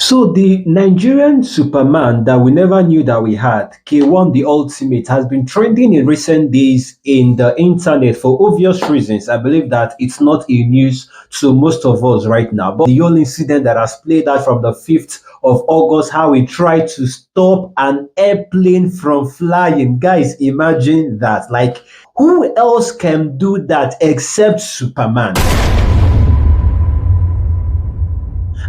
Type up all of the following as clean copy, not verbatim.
So the Nigerian Superman that we never knew that we had, K1 the Ultimate, has been trending in recent days in the internet for obvious reasons. I believe that it's not a news to most of us right now. But the whole incident that has played out from the 5th of August, how he tried to stop an airplane from flying. Guys, imagine that. Like, who else can do that except Superman?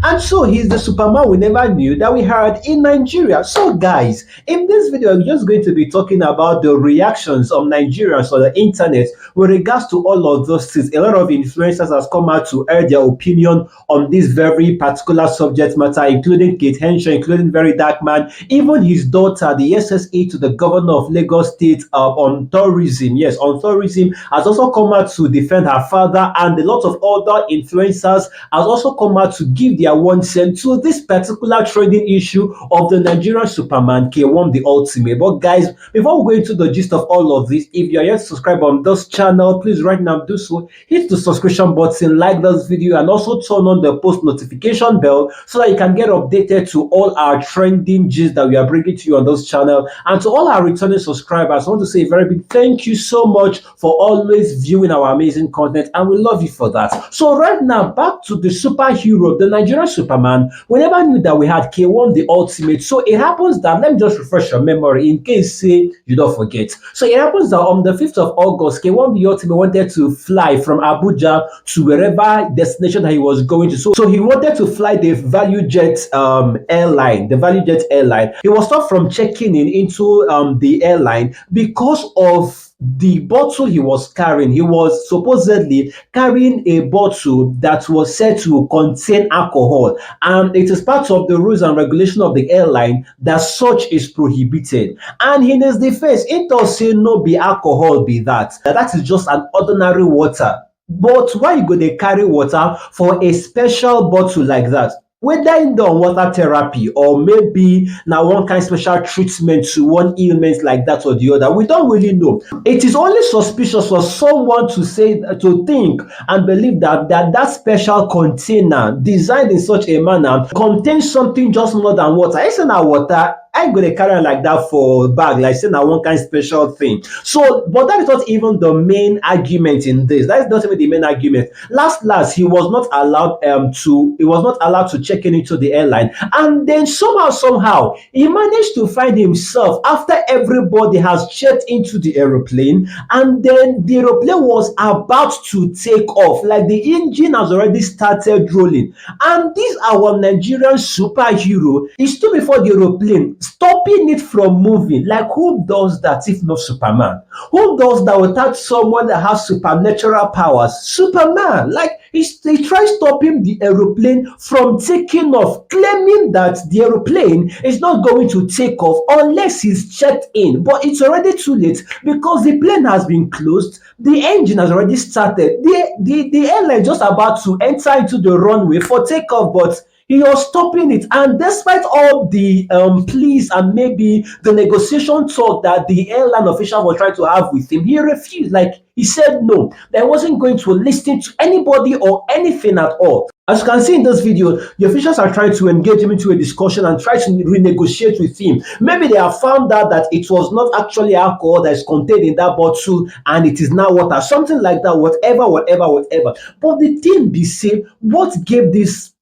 And so he's the Superman we never knew that we had in Nigeria. So guys, in this video, I'm just going to be talking about the reactions of Nigerians on the internet with regards to all of those things. A lot of influencers has come out to air their opinion on this very particular subject matter, including Kate Henshaw, including Very Dark Man, even his daughter, the SSA to the governor of Lagos State on tourism. Yes, on tourism has also come out to defend her father, and a lot of other influencers has also come out to give their 1 cent to this particular trending issue of the Nigerian Superman K1 the Ultimate. But guys, before we go into the gist of all of this, if you're yet to subscribe on this channel, please right now do so. Hit the subscription button, like this video, and also turn on the post notification bell so that you can get updated to all our trending gist that we are bringing to you on this channel. And to all our returning subscribers, I want to say a very big thank you so much for always viewing our amazing content, and we love you for that. So right now, back to the superhero, the Nigerian Superman. We never knew that we had K1 the Ultimate. So it happens that, let me just refresh your memory in case say you don't forget. So it happens that on the 5th of August, K1 the Ultimate wanted to fly from Abuja to wherever destination that he was going to. So he wanted to fly the Value Jet airline, the Value Jet airline. He was stopped from checking in into the airline because of the bottle he was carrying. He was supposedly carrying a bottle that was said to contain alcohol, and it is part of the rules and regulation of the airline that such is prohibited. And in his defense, it does say no be alcohol be that is just an ordinary water. But why you go dey carry water for a special bottle like that? Whether in the water therapy or maybe now one kind of special treatment to one ailment like that or the other, we don't really know. It is only suspicious for someone to say, to think and believe that special container designed in such a manner contains something just more than water. It's not water. I go to carry am like that for bag, like say na one kind special thing. So, but that is not even the main argument in this. That is not even the main argument. Last, he was not allowed to check in into the airline, and then somehow he managed to find himself after everybody has checked into the aeroplane, and then the aeroplane was about to take off, like the engine has already started rolling, and this our Nigerian superhero is still before the aeroplane, stopping it from moving. Like, who does that if not Superman? Who does that without someone that has supernatural powers? Superman. Like, he tries stopping the aeroplane from taking off, claiming that the aeroplane is not going to take off unless he's checked in. But it's already too late because the plane has been closed, the engine has already started, the airline just about to enter into the runway for takeoff, but he was stopping it. And despite all the pleas and maybe the negotiation talk that the airline official was trying to have with him, he refused. Like, he said no, that he wasn't going to listen to anybody or anything at all. As you can see in this video, the officials are trying to engage him into a discussion and try to renegotiate with him. Maybe they have found out that it was not actually alcohol that is contained in that bottle and it is now water, something like that, whatever. But the thing be say, what gave this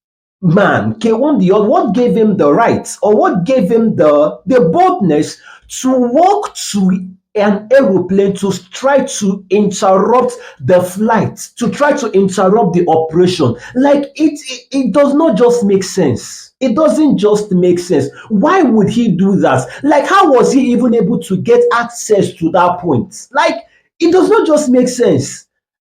man, K1 the other, what gave him the rights, or what gave him the boldness to walk to an aeroplane to try to interrupt the flight, to try to interrupt the operation? Like, it does not just make sense. It doesn't just make sense. Why would he do that? Like, how was he even able to get access to that point? Like, it does not just make sense.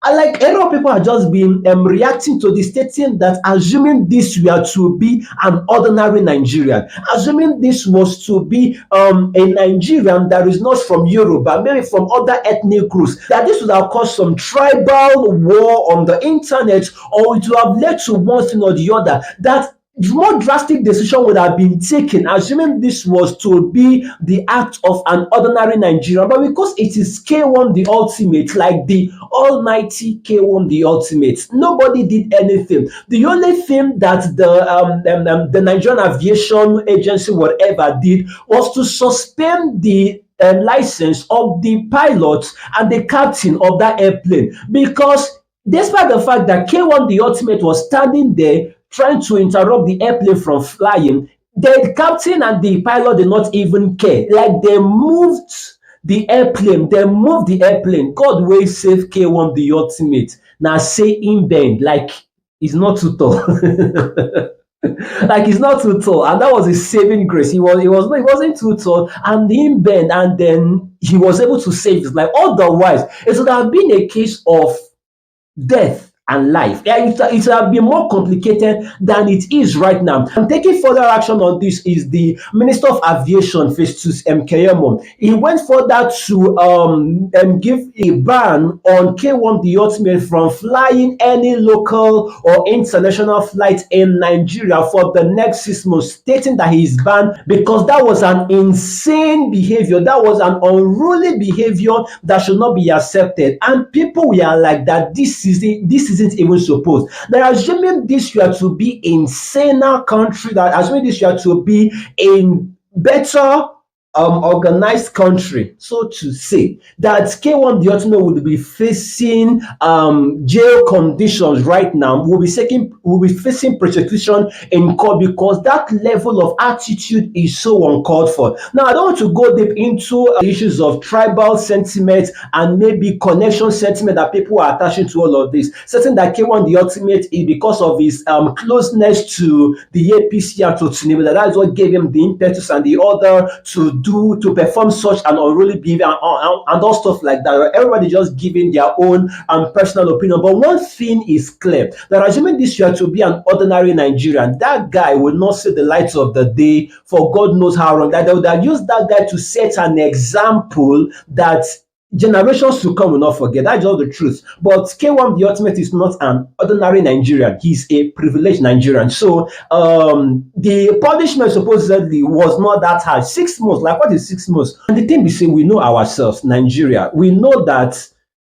And like, a lot of people have just been reacting to this, stating that assuming this were to be an ordinary Nigerian, assuming this was to be a Nigerian that is not from Europe, but maybe from other ethnic groups, that this would have caused some tribal war on the internet, or it would have led to one thing or the other, that more drastic decision would have been taken, assuming this was to be the act of an ordinary Nigerian. But because it is K1 the ultimate, like the almighty K1 the ultimate, nobody did anything. The only thing that the Nigerian Aviation Agency, whatever, did was to suspend the license of the pilot and the captain of that airplane, because despite the fact that K1 the ultimate was standing there trying to interrupt the airplane from flying, the captain and the pilot did not even care. Like, they moved the airplane. God will save K1 the ultimate. Now say in bend, like, it's not too tall. Like, he's not too tall, and that was his saving grace. He wasn't too tall, and in bend, and then he was able to save his life. Otherwise, it would have been a case of death and life. Yeah, it would have been more complicated than it is right now. And taking further action on this is the Minister of Aviation, Festus Keyamo. He went further to give a ban on K1 the ultimate from flying any local or international flight in Nigeria for the next 6 months, stating that he is banned because that was an insane behavior. That was an unruly behavior that should not be accepted. And people were like that this isn't even supposed. They're assuming this year to be in saner country, that assuming this year to be in better organized country, so to say, that K1 the ultimate will be facing jail conditions right now, will be facing prosecution in court, because that level of attitude is so uncalled for. Now, I don't want to go deep into issues of tribal sentiment and maybe connection sentiment that people are attaching to all of this, certain that K1 the ultimate is because of his closeness to the APC and to Tinubu, that is what gave him the impetus and the order to perform such an unruly behavior and all stuff like that. Everybody just giving their own personal opinion. But one thing is clear, that assuming this year to be an ordinary Nigerian, that guy will not see the lights of the day for God knows how long. That they would have used that guy to set an example that generations to come will not forget. That's just the truth. But K1 the ultimate is not an ordinary Nigerian. He's a privileged Nigerian. So the punishment supposedly was not that hard. 6 months. Like, what is 6 months? And the thing we say, we know ourselves, Nigeria. We know that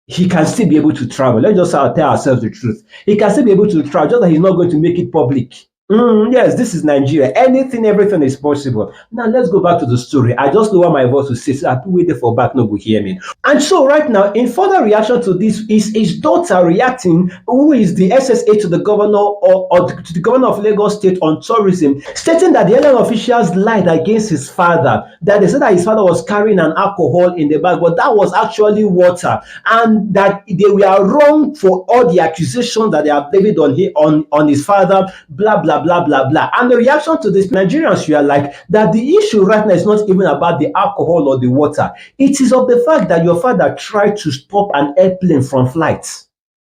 he can still be able to travel. Let's just tell ourselves the truth. He can still be able to travel, just that he's not going to make it public. Yes, this is Nigeria. Anything, everything is possible. Now, let's go back to the story. I just lower my voice to say, so I wait for back, no go hear me. And so, right now, in further reaction to this, is his daughter reacting, who is the SSA to the governor or to the governor of Lagos State on tourism, stating that the airline officials lied against his father, that they said that his father was carrying an alcohol in the bag, but that was actually water, and that they were wrong for all the accusations that they have levied on his father, blah, blah, blah, blah, blah. And the reaction to this, Nigerians were like, that the issue right now is not even about the alcohol or the water. It is of the fact that your father tried to stop an airplane from flight.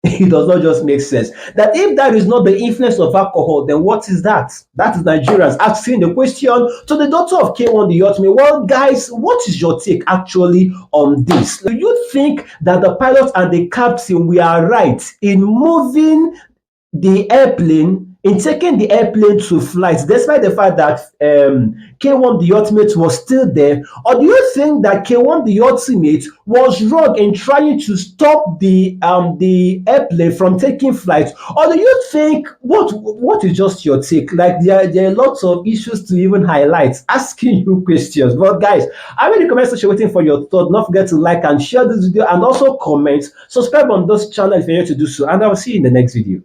It does not just make sense. That if that is not the influence of alcohol, then what is that? That is Nigerians asking the question to the daughter of K1 the ultimate. Well, guys, what is your take actually on this? Do you think that the pilot and the captain were right in moving the airplane, in taking the airplane to flight, despite the fact that K1 the ultimate was still there? Or do you think that K1 the ultimate was wrong in trying to stop the airplane from taking flight? Or do you think, what is just your take? Like, there are lots of issues to even highlight, asking you questions. But guys, I'm in the comment section waiting for your thoughts. Don't forget to like and share this video, and also comment, subscribe on this channel if you're here to do so, and I'll see you in the next video.